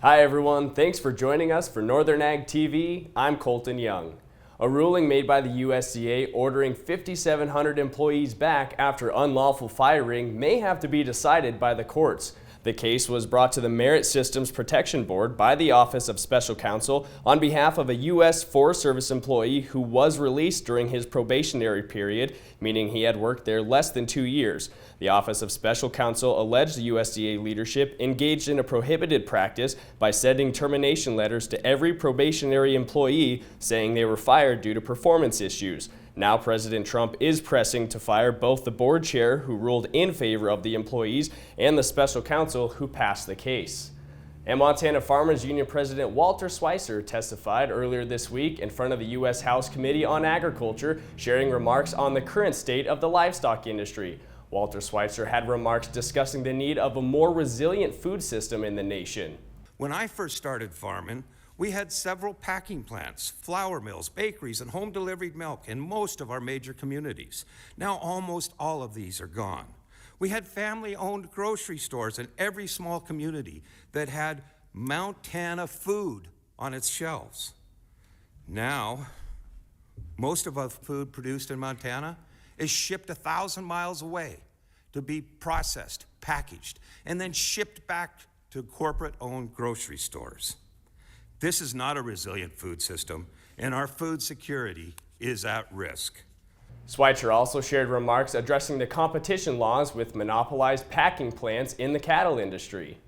Hi everyone, thanks for joining us for Northern Ag TV. I'm Colton Young. A ruling made by the USDA ordering 5,700 employees back after unlawful firing may have to be decided by the courts. The case was brought to the Merit Systems Protection Board by the Office of Special Counsel on behalf of a U.S. Forest Service employee who was released during his probationary period, meaning he had worked there less than 2 years. The Office of Special Counsel alleged the USDA leadership engaged in a prohibited practice by sending termination letters to every probationary employee saying they were fired due to performance issues. Now President Trump is pressing to fire both the board chair, who ruled in favor of the employees, and the special counsel who passed the case. And Montana Farmers Union President Walter Schweitzer testified earlier this week in front of the U.S. House Committee on Agriculture, sharing remarks on the current state of the livestock industry. Walter Schweitzer had remarks discussing the need of a more resilient food system in the nation. When I first started farming, we had several packing plants, flour mills, bakeries, and home-delivered milk in most of our major communities. Now almost all of these are gone. We had family-owned grocery stores in every small community that had Montana food on its shelves. Now, most of the food produced in Montana is shipped 1,000 miles away to be processed, packaged, and then shipped back to corporate-owned grocery stores. This is not a resilient food system, and our food security is at risk. Schweitzer also shared remarks addressing the competition laws with monopolized packing plants in the cattle industry.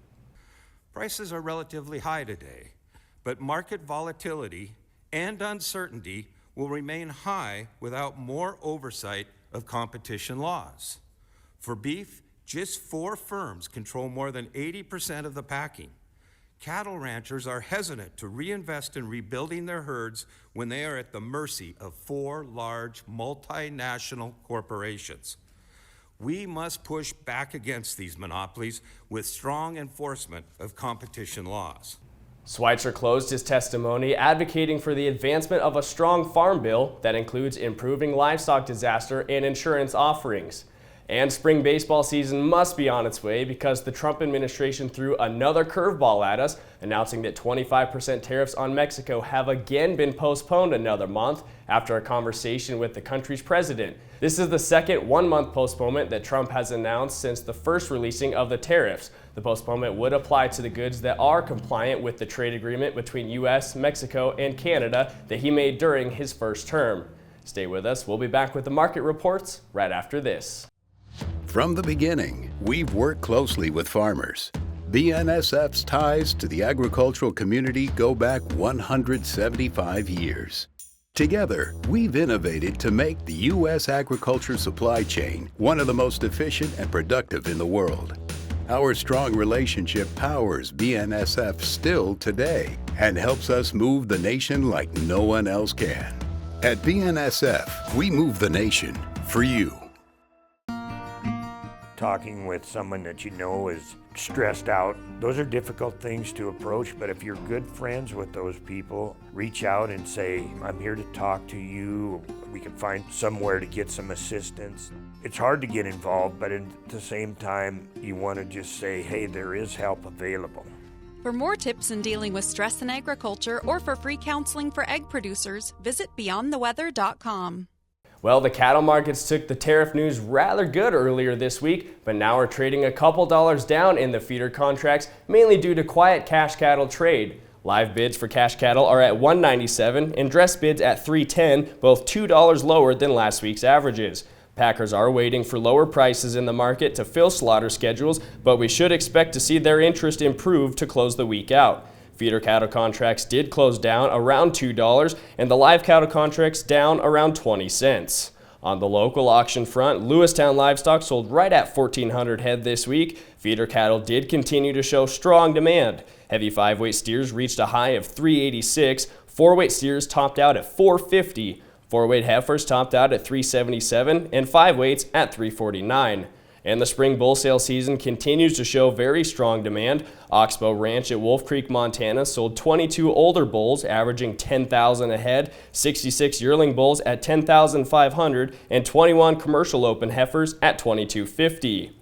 Prices are relatively high today, but market volatility and uncertainty will remain high without more oversight of competition laws. For beef, just 4 firms control more than 80% of the packing. Cattle ranchers are hesitant to reinvest in rebuilding their herds when they are at the mercy of 4 large multinational corporations. We must push back against these monopolies with strong enforcement of competition laws. Schweitzer closed his testimony advocating for the advancement of a strong farm bill that includes improving livestock disaster and insurance offerings. And spring baseball season must be on its way because the Trump administration threw another curveball at us, announcing that 25% tariffs on Mexico have again been postponed another month after a conversation with the country's president. This is the second one-month postponement that Trump has announced since the first releasing of the tariffs. The postponement would apply to the goods that are compliant with the trade agreement between U.S., Mexico, and Canada that he made during his first term. Stay with us. We'll be back with the market reports right after this. From the beginning, we've worked closely with farmers. BNSF's ties to the agricultural community go back 175 years. Together, we've innovated to make the U.S. agriculture supply chain one of the most efficient and productive in the world. Our strong relationship powers BNSF still today and helps us move the nation like no one else can. At BNSF, we move the nation for you. Talking with someone that you know is stressed out, those are difficult things to approach, but if you're good friends with those people, reach out and say, I'm here to talk to you. We can find somewhere to get some assistance. It's hard to get involved, but at the same time, you want to just say, hey, there is help available. For more tips in dealing with stress in agriculture or for free counseling for egg producers, visit beyondtheweather.com. Well, the cattle markets took the tariff news rather good earlier this week, but now are trading a couple dollars down in the feeder contracts, mainly due to quiet cash cattle trade. Live bids for cash cattle are at $197 and dress bids at $310, both $2 lower than last week's averages. Packers are waiting for lower prices in the market to fill slaughter schedules, but we should expect to see their interest improve to close the week out. Feeder cattle contracts did close down around $2, and the live cattle contracts down around 20 cents. On the local auction front, Lewistown livestock sold right at 1,400 head this week. Feeder cattle did continue to show strong demand. Heavy 5-weight steers reached a high of $386, 4-weight steers topped out at $450, 4-weight heifers topped out at $377, and 5-weights at $349. And the spring bull sale season continues to show very strong demand. Oxbow Ranch at Wolf Creek, Montana sold 22 older bulls averaging $10,000 a head, 66 yearling bulls at $10,500, and 21 commercial open heifers at $2,250.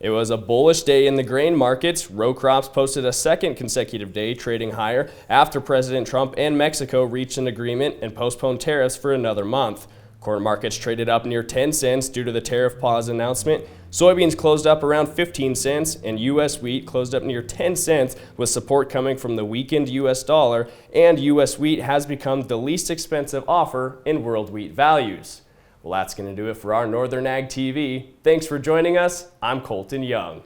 It was a bullish day in the grain markets. Row crops posted a second consecutive day trading higher after President Trump and Mexico reached an agreement and postponed tariffs for another month. Corn markets traded up near 10 cents due to the tariff pause announcement. Soybeans closed up around 15 cents, and U.S. wheat closed up near 10 cents with support coming from the weakened U.S. dollar, and U.S. wheat has become the least expensive offer in world wheat values. Well, that's going to do it for our Northern Ag TV. Thanks for joining us. I'm Colton Young.